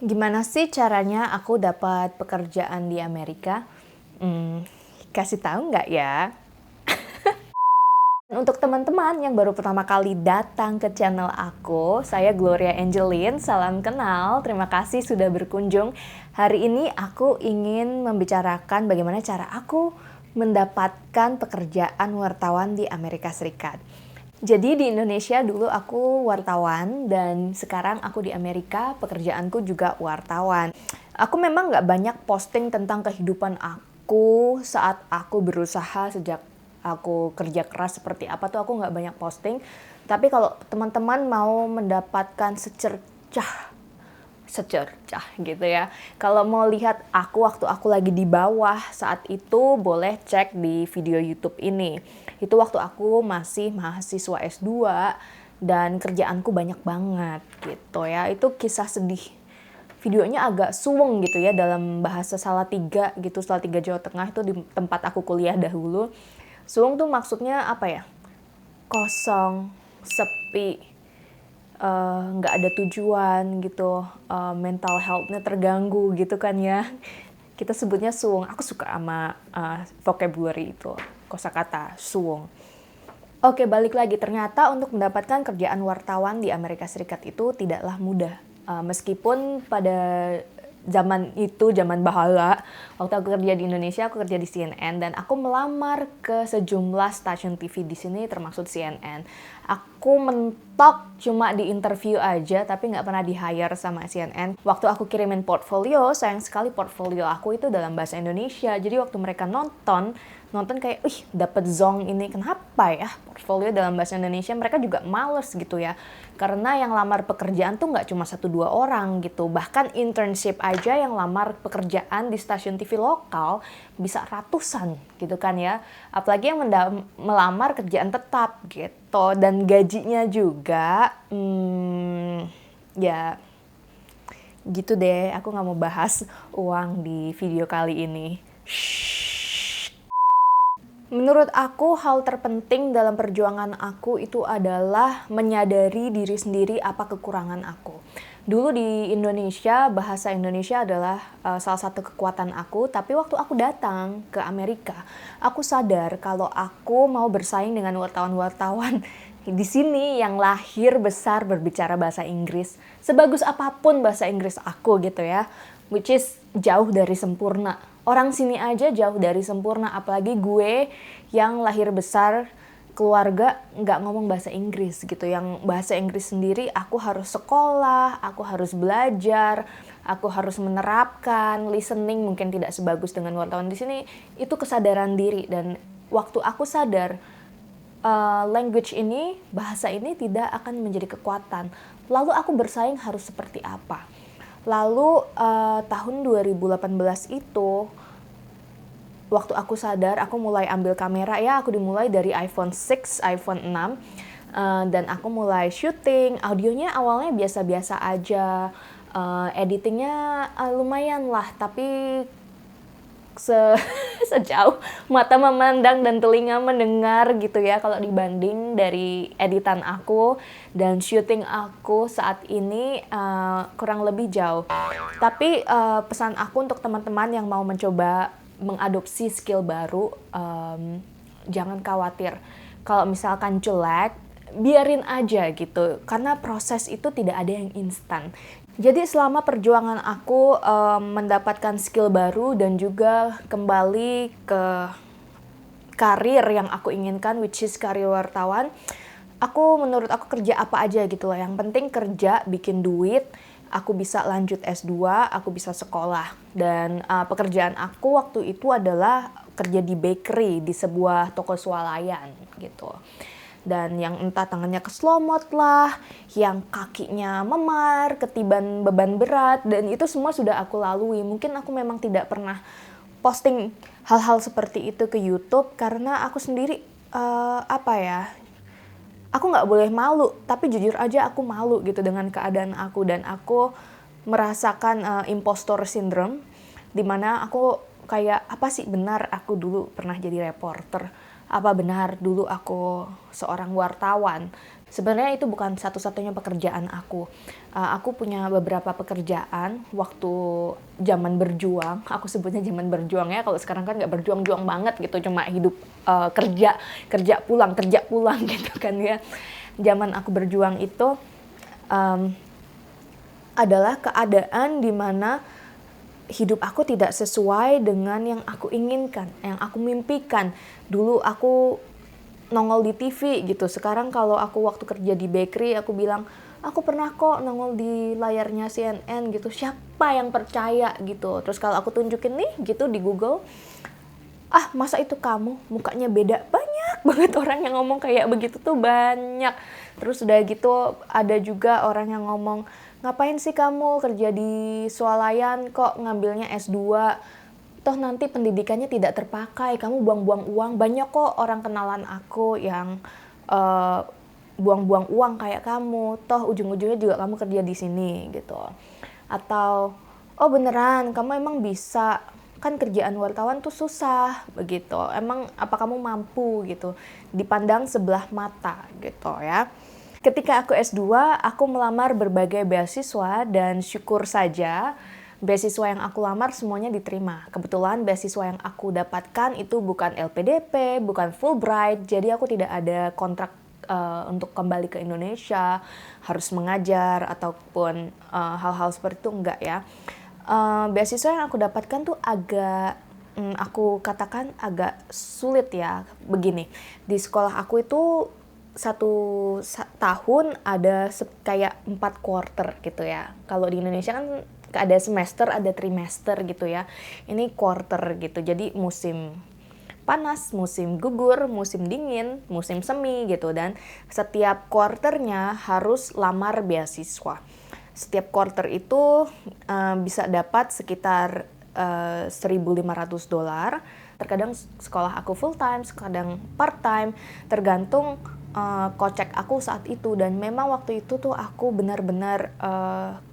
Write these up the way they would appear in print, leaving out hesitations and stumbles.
Gimana sih caranya aku dapat pekerjaan di Amerika? Kasih tahu nggak ya? Untuk teman-teman yang baru pertama kali datang ke channel aku, saya Gloria Angelin, salam kenal, terima kasih sudah berkunjung. Hari ini aku ingin membicarakan bagaimana cara aku mendapatkan pekerjaan wartawan di Amerika Serikat. Jadi di Indonesia dulu aku wartawan dan sekarang aku di Amerika pekerjaanku juga wartawan. Aku memang nggak banyak posting tentang kehidupan aku saat aku berusaha sejak aku kerja keras seperti apa tuh aku nggak banyak posting. Tapi kalau teman-teman mau mendapatkan secercah gitu ya. Kalau mau lihat aku waktu aku lagi di bawah saat itu boleh cek di video YouTube ini. Itu waktu aku masih mahasiswa S2 dan kerjaanku banyak banget gitu ya. Itu kisah sedih. Videonya agak suweng gitu ya dalam bahasa Salatiga gitu, Salatiga Jawa Tengah itu di tempat aku kuliah dahulu. Suweng tuh maksudnya apa ya? Kosong, sepi, nggak ada tujuan gitu, mental health-nya terganggu gitu kan ya. Kita sebutnya suwung. Aku suka sama vocabulary itu, kosakata suwung. Oke, balik lagi. Ternyata untuk mendapatkan kerjaan wartawan di Amerika Serikat itu tidaklah mudah. Meskipun pada zaman itu, zaman bahala, waktu aku kerja di Indonesia, aku kerja di CNN, dan aku melamar ke sejumlah stasiun TV di sini, termasuk CNN. Aku mentok cuma di interview aja, tapi nggak pernah di-hire sama CNN. Waktu aku kirimin portfolio, sayang sekali portfolio aku itu dalam bahasa Indonesia. Jadi waktu mereka nonton kayak, dapet zong ini, kenapa ya portfolio dalam bahasa Indonesia, mereka juga males gitu ya. Karena yang lamar pekerjaan tuh nggak cuma 1-2 orang gitu, bahkan internship aja yang lamar pekerjaan di stasiun TV lokal bisa ratusan gitu kan ya. Apalagi yang melamar kerjaan tetap gitu, dan gajinya juga, ya gitu deh, aku nggak mau bahas uang di video kali ini. Menurut aku, hal terpenting dalam perjuangan aku itu adalah menyadari diri sendiri apa kekurangan aku. Dulu di Indonesia, bahasa Indonesia adalah salah satu kekuatan aku, tapi waktu aku datang ke Amerika, aku sadar kalau aku mau bersaing dengan wartawan-wartawan di sini yang lahir besar berbicara bahasa Inggris. Sebagus apapun bahasa Inggris aku gitu ya, which is jauh dari sempurna. Orang sini aja jauh dari sempurna, apalagi gue yang lahir besar keluarga nggak ngomong bahasa Inggris gitu. Yang bahasa Inggris sendiri aku harus sekolah, aku harus belajar, aku harus menerapkan. Listening mungkin tidak sebagus dengan wartawan di sini. Itu kesadaran diri, dan waktu aku sadar language ini, bahasa ini tidak akan menjadi kekuatan. Lalu aku bersaing harus seperti apa? Lalu tahun 2018 itu, waktu aku sadar, aku mulai ambil kamera ya, aku dimulai dari iPhone 6, iPhone 6, dan aku mulai syuting. Audionya awalnya biasa-biasa aja, editingnya lumayan lah, tapi sejauh mata memandang dan telinga mendengar gitu ya kalau dibanding dari editan aku dan syuting aku saat ini, kurang lebih jauh. Tapi pesan aku untuk teman-teman yang mau mencoba mengadopsi skill baru, jangan khawatir kalau misalkan jelek, biarin aja gitu, karena proses itu tidak ada yang instan. Jadi selama perjuangan aku mendapatkan skill baru dan juga kembali ke karir yang aku inginkan, which is karir wartawan, menurut aku kerja apa aja gitu loh. Yang penting kerja, bikin duit, aku bisa lanjut S2, aku bisa sekolah. Dan pekerjaan aku waktu itu adalah kerja di bakery, di sebuah toko swalayan gitu. Dan yang entah tangannya keslomot lah, yang kakinya memar, ketiban beban berat, dan itu semua sudah aku lalui. Mungkin aku memang tidak pernah posting hal-hal seperti itu ke YouTube karena aku sendiri aku nggak boleh malu, tapi jujur aja aku malu gitu dengan keadaan aku, dan aku merasakan impostor syndrome, dimana aku kayak, apa sih benar aku dulu pernah jadi reporter? Apa benar dulu aku seorang wartawan? Sebenarnya itu bukan satu-satunya pekerjaan aku. Aku punya beberapa pekerjaan waktu zaman berjuang. Aku sebutnya zaman berjuang ya. Kalau sekarang kan nggak berjuang-juang banget gitu, cuma hidup kerja pulang gitu kan ya. Zaman aku berjuang itu adalah keadaan di mana hidup aku tidak sesuai dengan yang aku inginkan, yang aku mimpikan. Dulu aku nongol di TV gitu. Sekarang kalau aku waktu kerja di bakery, aku bilang, aku pernah kok nongol di layarnya CNN gitu. Siapa yang percaya gitu. Terus kalau aku tunjukin nih gitu di Google, masa itu kamu, mukanya beda. Banyak banget orang yang ngomong kayak begitu tuh, banyak. Terus udah gitu ada juga orang yang ngomong, ngapain sih kamu kerja di swalayan kok ngambilnya S2? Toh nanti pendidikannya tidak terpakai, kamu buang-buang uang. Banyak kok orang kenalan aku yang buang-buang uang kayak kamu, toh ujung-ujungnya juga kamu kerja di sini gitu. Atau, oh beneran kamu emang bisa, kan kerjaan wartawan tuh susah begitu, emang apa kamu mampu gitu, dipandang sebelah mata gitu ya. Ketika aku S2, aku melamar berbagai beasiswa dan syukur saja beasiswa yang aku lamar semuanya diterima. Kebetulan beasiswa yang aku dapatkan itu bukan LPDP, bukan Fulbright, jadi aku tidak ada kontrak untuk kembali ke Indonesia, harus mengajar ataupun hal-hal seperti itu, enggak ya. Beasiswa yang aku dapatkan tuh agak, aku katakan agak sulit ya. Begini, di sekolah aku itu satu tahun ada kayak 4 quarter gitu ya. Kalau di Indonesia kan ada semester, ada trimester gitu ya. Ini quarter gitu, jadi musim panas, musim gugur, musim dingin, musim semi gitu. Dan setiap quarternya harus lamar beasiswa. Setiap quarter itu bisa dapat sekitar $1.500. Terkadang sekolah aku full time, kadang part time, tergantung kocek aku saat itu. Dan memang waktu itu tuh aku benar-benar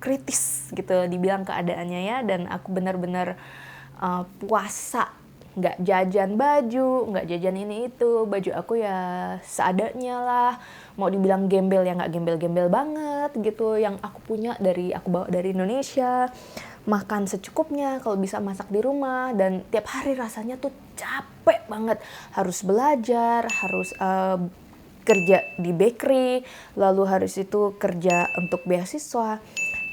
kritis gitu dibilang keadaannya ya. Dan aku benar-benar puasa, nggak jajan baju, nggak jajan ini itu, baju aku ya seadanya lah. Mau dibilang gembel ya nggak gembel-gembel banget gitu, yang aku punya aku bawa dari Indonesia. Makan secukupnya, kalau bisa masak di rumah. Dan tiap hari rasanya tuh capek banget, harus belajar, harus kerja di bakery, lalu harus itu kerja untuk beasiswa.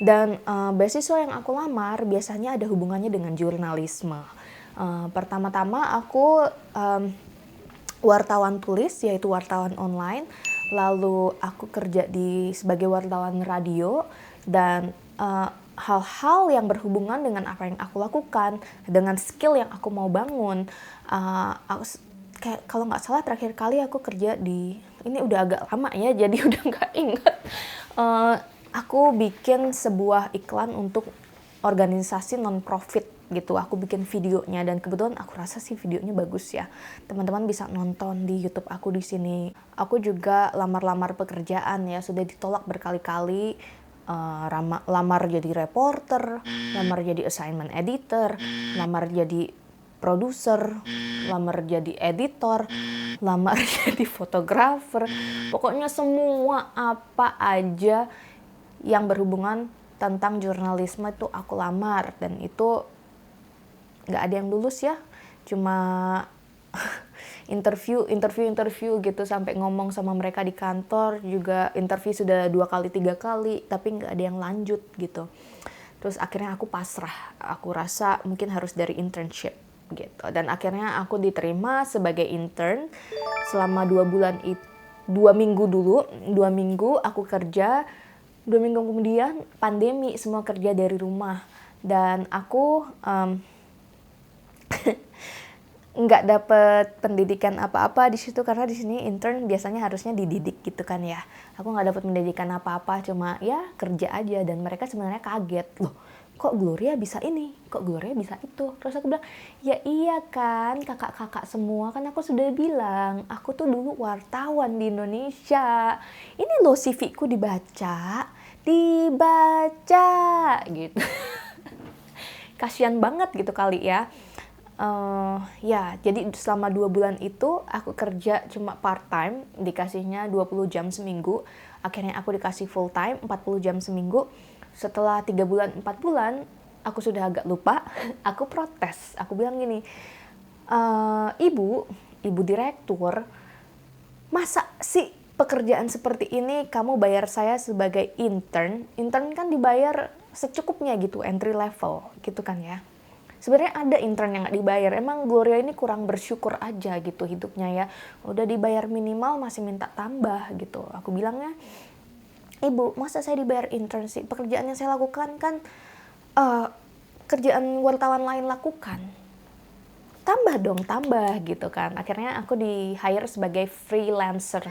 Dan beasiswa yang aku lamar biasanya ada hubungannya dengan jurnalisme. Pertama-tama aku wartawan tulis, yaitu wartawan online. Lalu aku kerja sebagai wartawan radio. Dan hal-hal yang berhubungan dengan apa yang aku lakukan, dengan skill yang aku mau bangun. Kayak kalau nggak salah terakhir kali aku kerja ini udah agak lama ya, jadi udah nggak ingat. Aku bikin sebuah iklan untuk organisasi non-profit gitu. Aku bikin videonya dan kebetulan aku rasa sih videonya bagus ya. Teman-teman bisa nonton di YouTube aku di sini. Aku juga lamar-lamar pekerjaan ya, sudah ditolak berkali-kali. Lamar jadi reporter, lamar jadi assignment editor, lamar jadi produser, lamar jadi editor, lamar jadi fotografer. Pokoknya semua apa aja yang berhubungan tentang jurnalisme itu aku lamar. Dan itu nggak ada yang lulus ya, cuma interview gitu, sampai ngomong sama mereka di kantor juga, interview sudah 2 kali 3 kali tapi nggak ada yang lanjut gitu. Terus akhirnya aku pasrah, aku rasa mungkin harus dari internship gitu. Dan akhirnya aku diterima sebagai intern selama 2 bulan, 2 minggu dulu, 2 minggu aku kerja. 2 minggu kemudian pandemi, semua kerja dari rumah. Dan aku nggak dapet pendidikan apa-apa di situ, karena di sini intern biasanya harusnya dididik gitu kan ya. Aku nggak dapet pendidikan apa-apa, cuma ya kerja aja. Dan mereka sebenarnya kaget, loh kok Gloria bisa ini, kok Gloria bisa itu. Terus aku bilang, ya iya kan kakak-kakak semua, kan aku sudah bilang aku tuh dulu wartawan di Indonesia. Ini loh CV-ku dibaca gitu. Kasian banget gitu kali ya. Ya, jadi selama 2 bulan itu aku kerja cuma part time, dikasihnya 20 jam seminggu. Akhirnya aku dikasih full time, 40 jam seminggu. Setelah 3 bulan, 4 bulan, aku sudah agak lupa, aku protes. Aku bilang gini, ibu direktur, masa sih pekerjaan seperti ini kamu bayar saya sebagai intern? Intern kan dibayar secukupnya gitu, entry level gitu kan ya. Sebenarnya ada intern yang nggak dibayar. Emang Gloria ini kurang bersyukur aja gitu hidupnya ya. Udah dibayar minimal masih minta tambah gitu. Aku bilangnya, Ibu, masa saya dibayar intern sih? Pekerjaan yang saya lakukan kan kerjaan wartawan lain lakukan. Tambah dong, tambah gitu kan. Akhirnya aku di hire sebagai freelancer.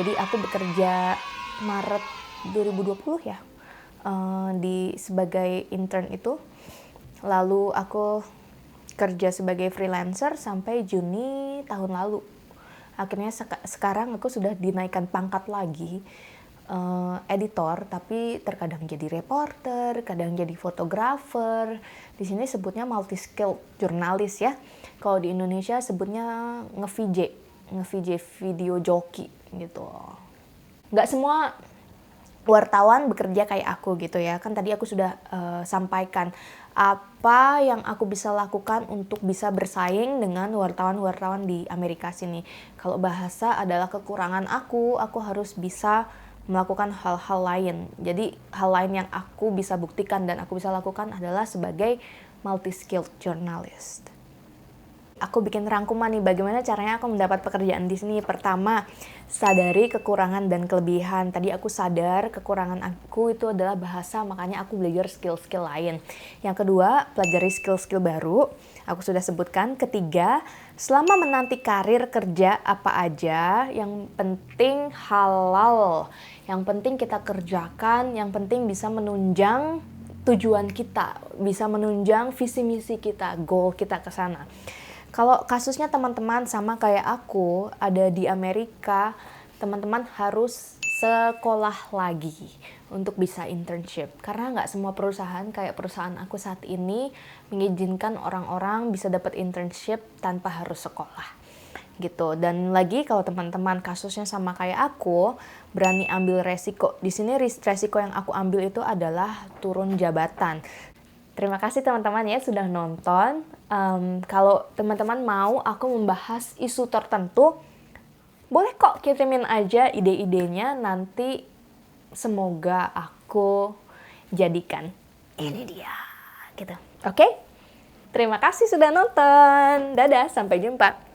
Jadi aku bekerja Maret 2020 ya, sebagai intern itu. Lalu aku kerja sebagai freelancer sampai Juni tahun lalu. Akhirnya sekarang aku sudah dinaikkan pangkat lagi, editor, tapi terkadang jadi reporter, kadang jadi fotografer. Di sini sebutnya multi skill jurnalis ya. Kalau di Indonesia sebutnya nge-VJ video joki gitu. Nggak semua wartawan bekerja kayak aku gitu ya. Kan tadi aku sudah sampaikan apa yang aku bisa lakukan untuk bisa bersaing dengan wartawan-wartawan di Amerika sini. Kalau bahasa adalah kekurangan aku harus bisa melakukan hal-hal lain. Jadi hal lain yang aku bisa buktikan dan aku bisa lakukan adalah sebagai multi-skilled journalist. Aku bikin rangkuman nih bagaimana caranya aku mendapat pekerjaan di sini. Pertama, sadari kekurangan dan kelebihan. Tadi aku sadar kekurangan aku itu adalah bahasa, makanya aku belajar skill-skill lain. Yang kedua, pelajari skill-skill baru. Aku sudah sebutkan. Ketiga, selama menanti karir kerja apa aja, yang penting halal. Yang penting kita kerjakan, yang penting bisa menunjang tujuan kita, bisa menunjang visi misi kita, goal kita ke sana. Kalau kasusnya teman-teman sama kayak aku, ada di Amerika, teman-teman harus sekolah lagi untuk bisa internship. Karena nggak semua perusahaan kayak perusahaan aku saat ini mengizinkan orang-orang bisa dapat internship tanpa harus sekolah. Gitu. Dan lagi kalau teman-teman kasusnya sama kayak aku, berani ambil resiko. Di sini resiko yang aku ambil itu adalah turun jabatan. Terima kasih teman-teman ya sudah nonton. Kalau teman-teman mau aku membahas isu tertentu, boleh kok kirimin aja ide-idenya, nanti semoga aku jadikan. Ini dia, gitu. Oke? Terima kasih sudah nonton. Dadah, sampai jumpa.